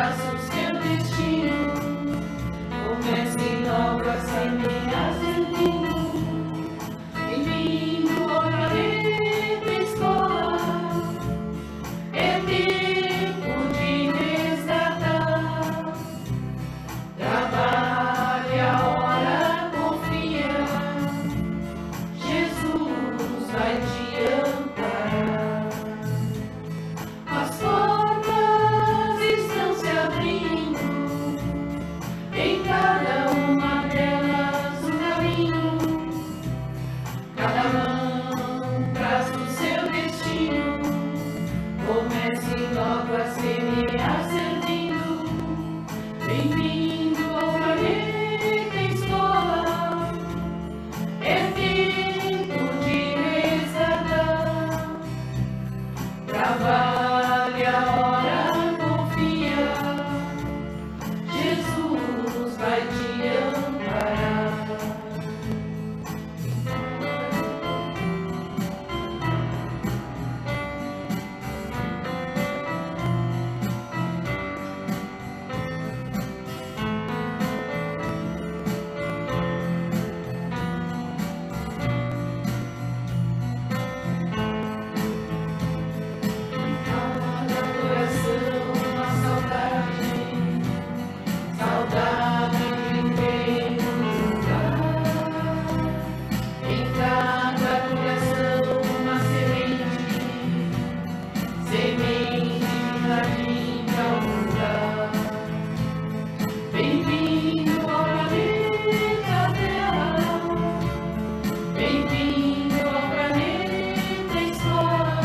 traça o seu destino, comece logo a semear servindo. Bem-vindo ao planeta escola, é tempo de resgatar. Trabalhe a hora, confia, Jesus vai te amparar. As portas estão se abrindo, em cada uma delas um caminho. Cada mão traz o seu destino, comece logo a semear servindo. Bem-vindo ao planeta escola, é tempo de resgatar. Trabalhe a hora, confia, Jesus vai te amparar. Bem-vindo ao planeta Terra, bem-vindo ao planeta escola,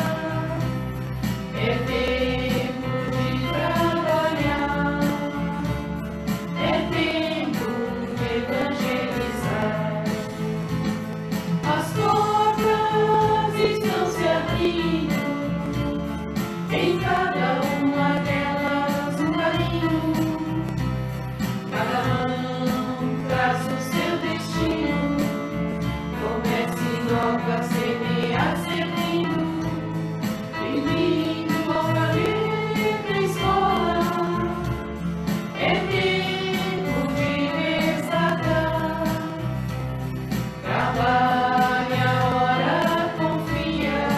é tempo de trabalhar, é tempo de evangelizar. As portas estão se abrindo, em cada uma delas um caminho. Cada mão traz o seu destino, comece logo a semear servindo. Bem-vindo ao planeta escola, é tempo de resgatar. Trabalhe a hora, confia,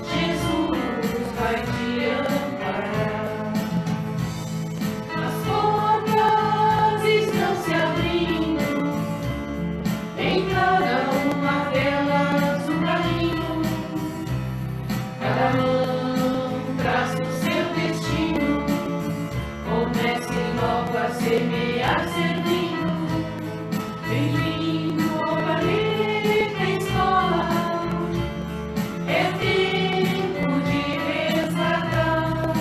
Jesus vai te amparar. As portas estão se abrindo, em cada uma delas um caminho. Cada mão traz o seu destino, comece logo a semear servindo. Bem-vindo ao planeta escola, é tempo de resgatar.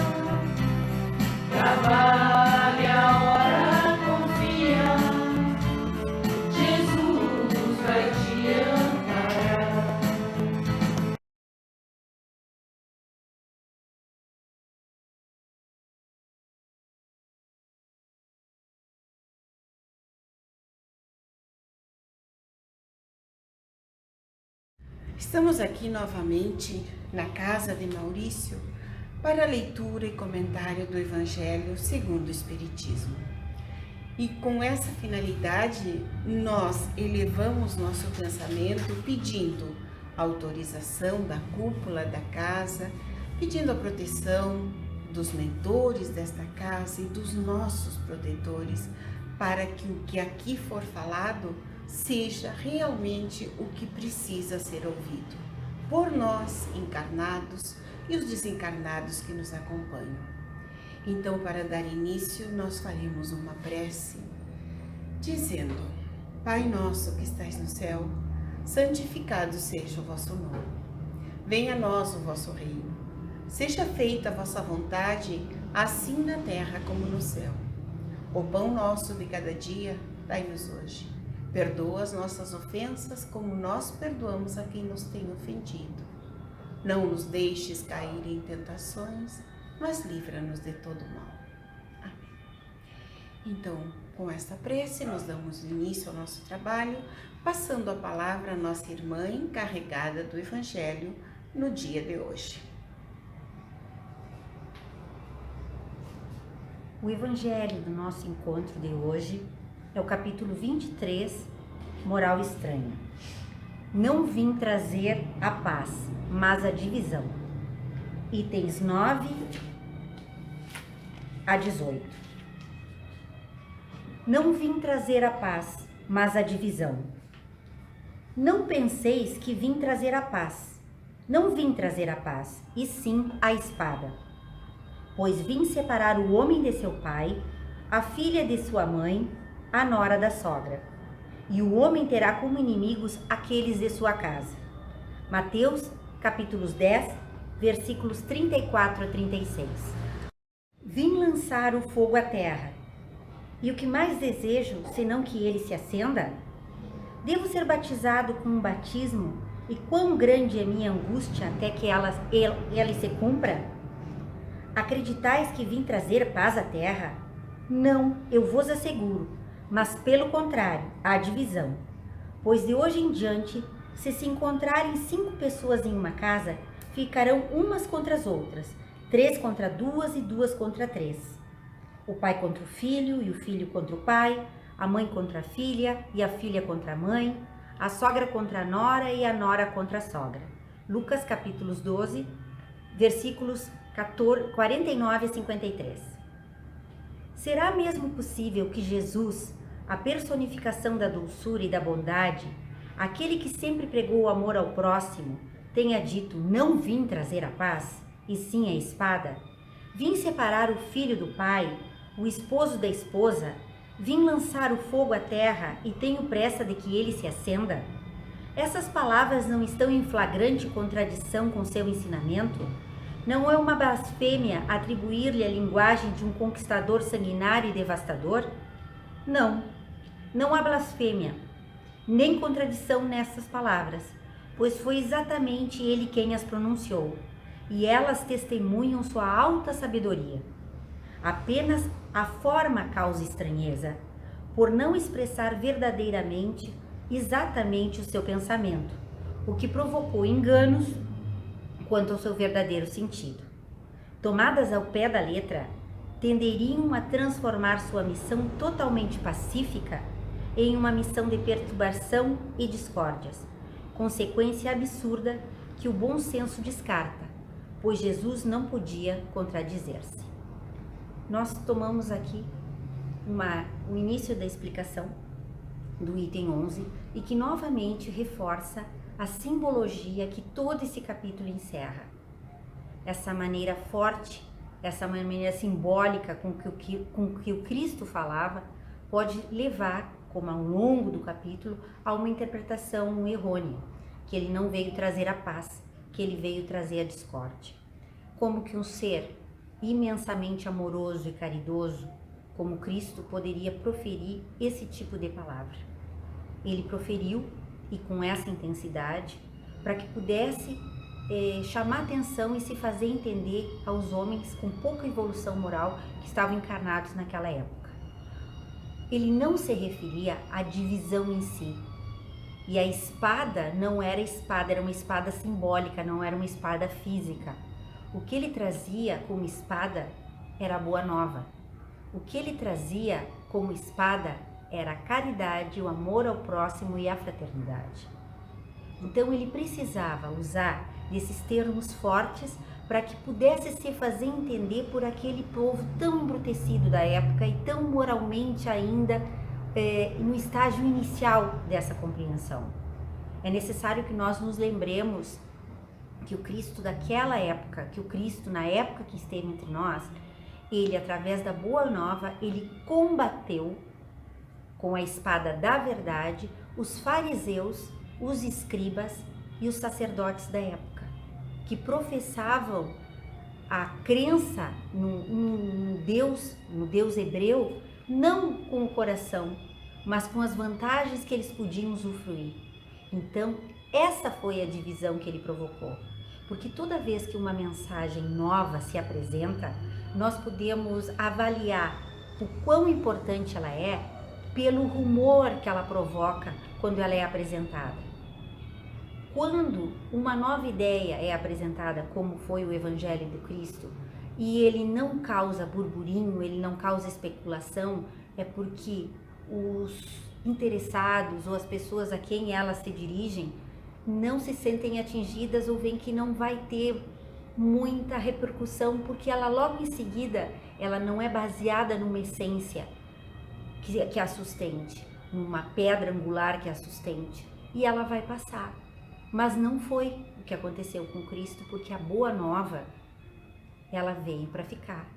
Trabalhe a hora, confia, Jesus vai te amparar. Estamos aqui novamente na casa de Maurício para a leitura e comentário do Evangelho segundo o Espiritismo. E com essa finalidade, nós elevamos nosso pensamento pedindo a autorização da cúpula da casa, pedindo a proteção dos mentores desta casa e dos nossos protetores, para que o que aqui for falado seja realmente o que precisa ser ouvido por nós encarnados e os desencarnados que nos acompanham. Então, para dar início, nós faremos uma prece dizendo: Pai nosso que estais no céu, santificado seja o vosso nome. Venha a nós o vosso reino. Seja feita a vossa vontade, assim na terra como no céu. O pão nosso de cada dia, dai-nos hoje. Perdoa as nossas ofensas, como nós perdoamos a quem nos tem ofendido. Não nos deixes cair em tentações, mas livra-nos de todo mal. Amém. Então, com esta prece, nós damos início ao nosso trabalho, passando a palavra à nossa irmã encarregada do Evangelho no dia de hoje. O evangelho do nosso encontro de hoje é o capítulo 23, Moral Estranha. Não vim trazer a paz, mas a divisão. Itens 9 a 18. Não vim trazer a paz, mas a divisão. Não penseis que vim trazer a paz. Não vim trazer a paz, e sim a espada. Pois vim separar o homem de seu pai, a filha de sua mãe, a nora da sogra. E o homem terá como inimigos aqueles de sua casa. Mateus, capítulos 10, versículos 34 a 36. Vim lançar o fogo à terra. E o que mais desejo, senão que ele se acenda? Devo ser batizado com um batismo, e quão grande é minha angústia até que ela se cumpra? Acreditais que vim trazer paz à terra? Não, eu vos asseguro, mas pelo contrário, a divisão. Pois de hoje em diante, se encontrarem 5 pessoas em uma casa, ficarão umas contra as outras, 3 contra 2 e 2 contra 3. O pai contra o filho e o filho contra o pai, a mãe contra a filha e a filha contra a mãe, a sogra contra a nora e a nora contra a sogra. Lucas capítulos 12, versículos 49 a 53. Será mesmo possível que Jesus, a personificação da doçura e da bondade, aquele que sempre pregou o amor ao próximo, tenha dito: não vim trazer a paz, e sim a espada? Vim separar o filho do pai, o esposo da esposa? Vim lançar o fogo à terra e tenho pressa de que ele se acenda? Essas palavras não estão em flagrante contradição com seu ensinamento? Não é uma blasfêmia atribuir-lhe a linguagem de um conquistador sanguinário e devastador? Não, não há blasfêmia, nem contradição nessas palavras, pois foi exatamente ele quem as pronunciou, e elas testemunham sua alta sabedoria. Apenas a forma causa estranheza, por não expressar verdadeiramente, exatamente o seu pensamento, o que provocou enganos quanto ao seu verdadeiro sentido. Tomadas ao pé da letra, tenderiam a transformar sua missão totalmente pacífica em uma missão de perturbação e discórdias, consequência absurda que o bom senso descarta, pois Jesus não podia contradizer-se. Nós tomamos aqui o início da explicação do item 11 e que novamente reforça a simbologia que todo esse capítulo encerra. Essa maneira forte, essa maneira simbólica com que o Cristo falava pode levar, como ao longo do capítulo, a uma interpretação errônea, que ele não veio trazer a paz, que ele veio trazer a discórdia. Como que um ser imensamente amoroso e caridoso, como Cristo, poderia proferir esse tipo de palavra? Ele proferiu, e com essa intensidade, para que pudesse chamar atenção e se fazer entender aos homens com pouca evolução moral que estavam encarnados naquela época. Ele não se referia à divisão em si, e a espada não era espada, era uma espada simbólica, não era uma espada física. O que ele trazia como espada era a boa nova. O que ele trazia como espada era a caridade, o amor ao próximo e a fraternidade. Então ele precisava usar desses termos fortes para que pudesse se fazer entender por aquele povo tão embrutecido da época e tão moralmente ainda no estágio inicial dessa compreensão. É necessário que nós nos lembremos que o Cristo daquela época, que o Cristo na época que esteve entre nós, ele, através da Boa Nova, ele combateu com a espada da verdade os fariseus, os escribas e os sacerdotes da época, que professavam a crença no Deus hebreu, não com o coração, mas com as vantagens que eles podiam usufruir. Então, essa foi a divisão que ele provocou. Porque toda vez que uma mensagem nova se apresenta, nós podemos avaliar o quão importante ela é pelo rumor que ela provoca quando ela é apresentada. Quando uma nova ideia é apresentada, como foi o Evangelho do Cristo, e ele não causa burburinho, ele não causa especulação, é porque os interessados ou as pessoas a quem elas se dirigem não se sentem atingidas ou veem que não vai ter muita repercussão, porque ela logo em seguida, ela não é baseada numa essência que a sustente, numa pedra angular que a sustente, e ela vai passar. Mas não foi o que aconteceu com Cristo, porque a boa nova, ela veio para ficar.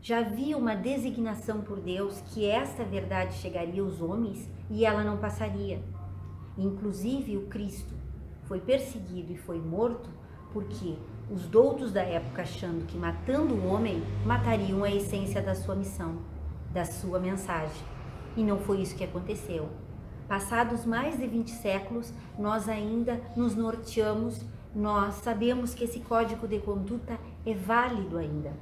Já havia uma designação por Deus que esta verdade chegaria aos homens e ela não passaria. Inclusive o Cristo foi perseguido e foi morto porque os doutos da época, achando que matando o homem, matariam a essência da sua missão, da sua mensagem. E não foi isso que aconteceu. Passados mais de 20 séculos, nós ainda nos norteamos, nós sabemos que esse código de conduta é válido ainda.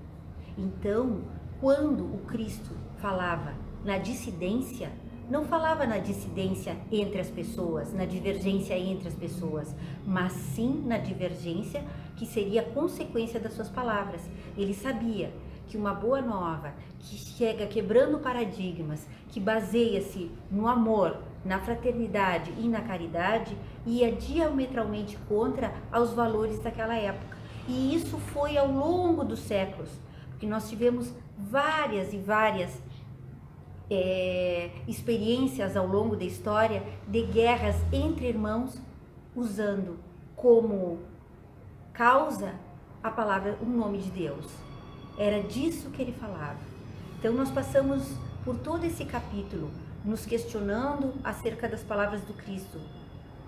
Então, quando o Cristo falava na dissidência, não falava na dissidência entre as pessoas, na divergência entre as pessoas, mas sim na divergência que seria consequência das suas palavras. Ele sabia que uma boa nova, que chega quebrando paradigmas, que baseia-se no amor, na fraternidade e na caridade, ia diametralmente contra aos valores daquela época. E isso foi ao longo dos séculos, porque nós tivemos várias e várias experiências ao longo da história de guerras entre irmãos, usando como causa a palavra, o nome de Deus. Era disso que ele falava. Então nós passamos por todo esse capítulo nos questionando acerca das palavras do Cristo,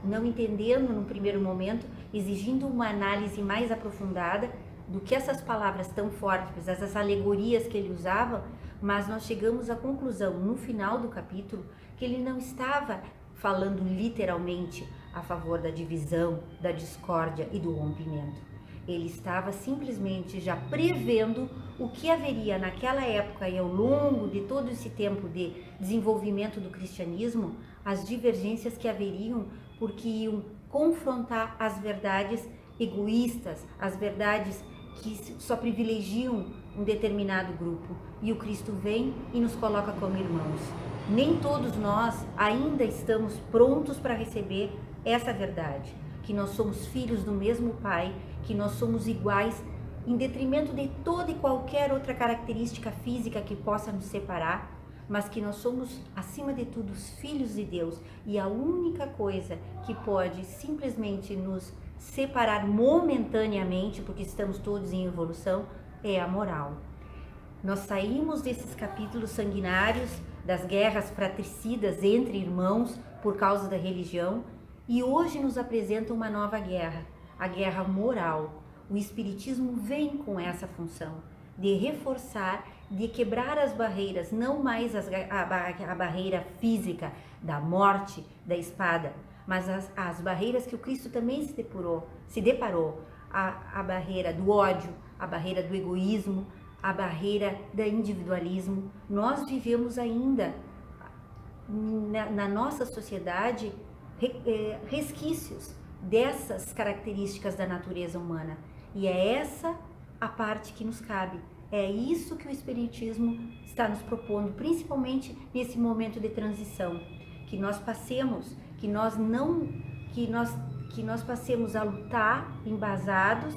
não entendendo no primeiro momento, exigindo uma análise mais aprofundada do que essas palavras tão fortes, essas alegorias que ele usava, mas nós chegamos à conclusão no final do capítulo que ele não estava falando literalmente a favor da divisão, da discórdia e do rompimento. Ele estava simplesmente já prevendo o que haveria naquela época e ao longo de todo esse tempo de desenvolvimento do cristianismo, as divergências que haveriam, porque iam confrontar as verdades egoístas, as verdades que só privilegiam um determinado grupo. E o Cristo vem e nos coloca como irmãos. Nem todos nós ainda estamos prontos para receber essa verdade, que nós somos filhos do mesmo Pai, que nós somos iguais, em detrimento de toda e qualquer outra característica física que possa nos separar, mas que nós somos, acima de tudo, os filhos de Deus. E a única coisa que pode simplesmente nos separar momentaneamente, porque estamos todos em evolução, é a moral. Nós saímos desses capítulos sanguinários, das guerras fratricidas entre irmãos por causa da religião, e hoje nos apresenta uma nova guerra, a guerra moral. O Espiritismo vem com essa função de reforçar, de quebrar as barreiras, não mais a barreira física da morte, da espada, mas as barreiras que o Cristo também se deparou, a barreira do ódio, a barreira do egoísmo, a barreira do individualismo. Nós vivemos ainda na nossa sociedade resquícios dessas características da natureza humana, e é essa a parte que nos cabe. É isso que o Espiritismo está nos propondo, principalmente nesse momento de transição, que nós passemos, que nós passemos a lutar embasados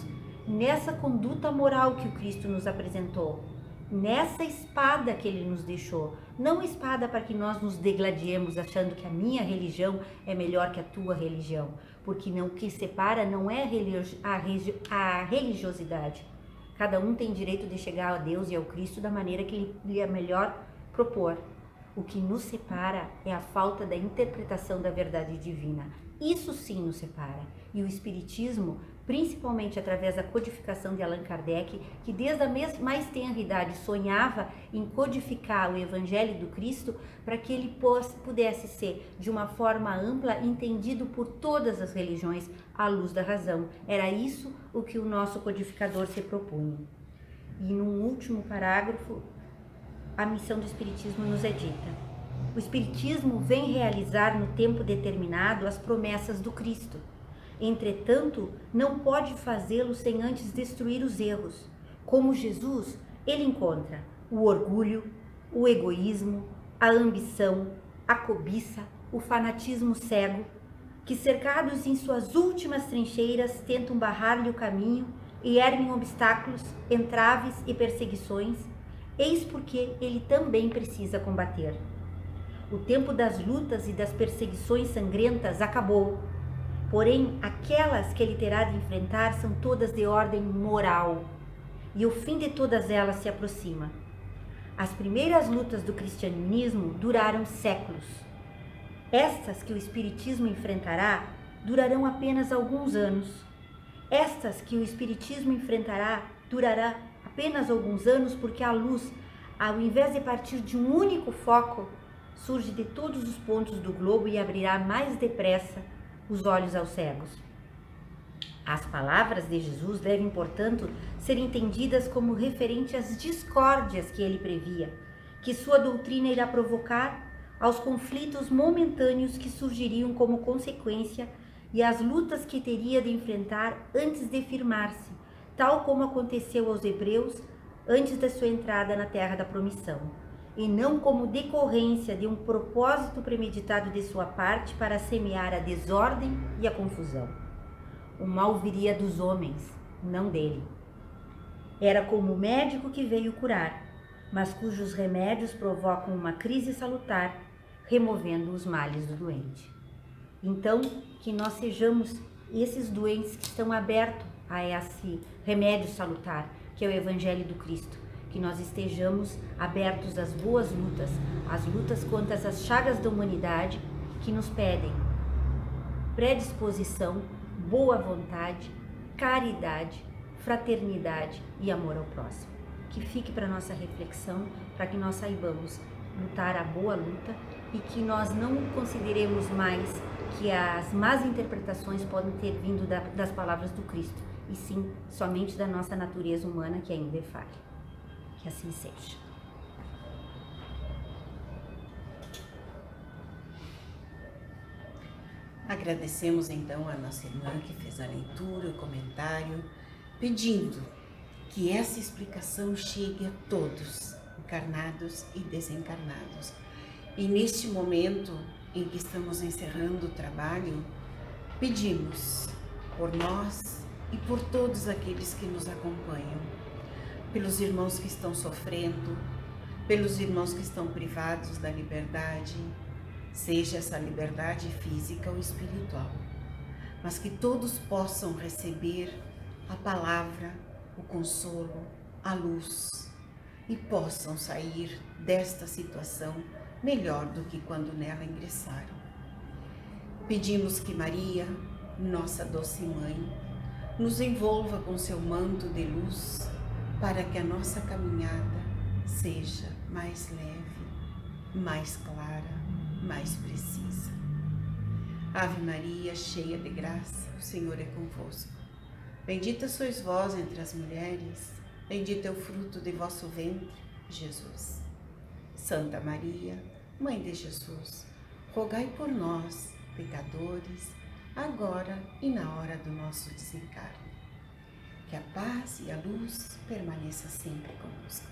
nessa conduta moral que o Cristo nos apresentou, nessa espada que ele nos deixou. Não espada para que nós nos degladiemos achando que a minha religião é melhor que a tua religião, porque o que separa não é a religiosidade. Cada um tem direito de chegar a Deus e ao Cristo da maneira que lhe é melhor propor. O que nos separa é a falta da interpretação da verdade divina. Isso sim nos separa. E o Espiritismo, principalmente através da codificação de Allan Kardec, que desde a mais tenra idade sonhava em codificar o Evangelho do Cristo para que ele pudesse ser, de uma forma ampla, entendido por todas as religiões à luz da razão. Era isso o que o nosso codificador se propunha. E num último parágrafo, a missão do Espiritismo nos é dita. O Espiritismo vem realizar no tempo determinado as promessas do Cristo. Entretanto, não pode fazê-lo sem antes destruir os erros, Como Jesus, ele encontra o orgulho, o egoísmo, a ambição, a cobiça, o fanatismo cego, que cercados em suas últimas trincheiras tentam barrar-lhe o caminho e erguem obstáculos, entraves e perseguições, eis porque ele também precisa combater. O tempo das lutas e das perseguições sangrentas acabou, porém aquelas que ele terá de enfrentar são todas de ordem moral, e o fim de todas elas se aproxima. As primeiras lutas do cristianismo duraram séculos. Estas que o Espiritismo enfrentará durarão apenas alguns anos. Estas que o Espiritismo enfrentará durará apenas alguns anos porque a luz, ao invés de partir de um único foco, surge de todos os pontos do globo e abrirá mais depressa os olhos aos cegos. As palavras de Jesus devem, portanto, ser entendidas como referente às discórdias que ele previa, que sua doutrina irá provocar, aos conflitos momentâneos que surgiriam como consequência e às lutas que teria de enfrentar antes de firmar-se, tal como aconteceu aos hebreus antes da sua entrada na terra da promissão, e não como decorrência de um propósito premeditado de sua parte para semear a desordem e a confusão. O mal viria dos homens, não dele. Era como o médico que veio curar, mas cujos remédios provocam uma crise salutar, removendo os males do doente. Então, que nós sejamos esses doentes que estão abertos a esse remédio salutar, que é o Evangelho do Cristo, que nós estejamos abertos às boas lutas, às lutas contra as chagas da humanidade que nos pedem predisposição, boa vontade, caridade, fraternidade e amor ao próximo. Que fique para nossa reflexão, para que nós saibamos lutar a boa luta e que nós não consideremos mais que as más interpretações podem ter vindo das palavras do Cristo, e sim somente da nossa natureza humana que ainda é falha. Que assim seja. Agradecemos então a nossa irmã que fez a leitura, o comentário, pedindo que essa explicação chegue a todos, encarnados e desencarnados. E neste momento em que estamos encerrando o trabalho, pedimos por nós e por todos aqueles que nos acompanham, pelos irmãos que estão sofrendo, pelos irmãos que estão privados da liberdade, seja essa liberdade física ou espiritual, mas que todos possam receber a palavra, o consolo, a luz e possam sair desta situação melhor do que quando nela ingressaram. Pedimos que Maria, nossa doce mãe, nos envolva com seu manto de luz para que a nossa caminhada seja mais leve, mais clara, mais precisa. Ave Maria, cheia de graça, o Senhor é convosco. Bendita sois vós entre as mulheres, bendito é o fruto de vosso ventre, Jesus. Santa Maria, Mãe de Jesus, rogai por nós, pecadores, agora e na hora do nosso desencarne. Que a paz e a luz permaneça sempre conosco.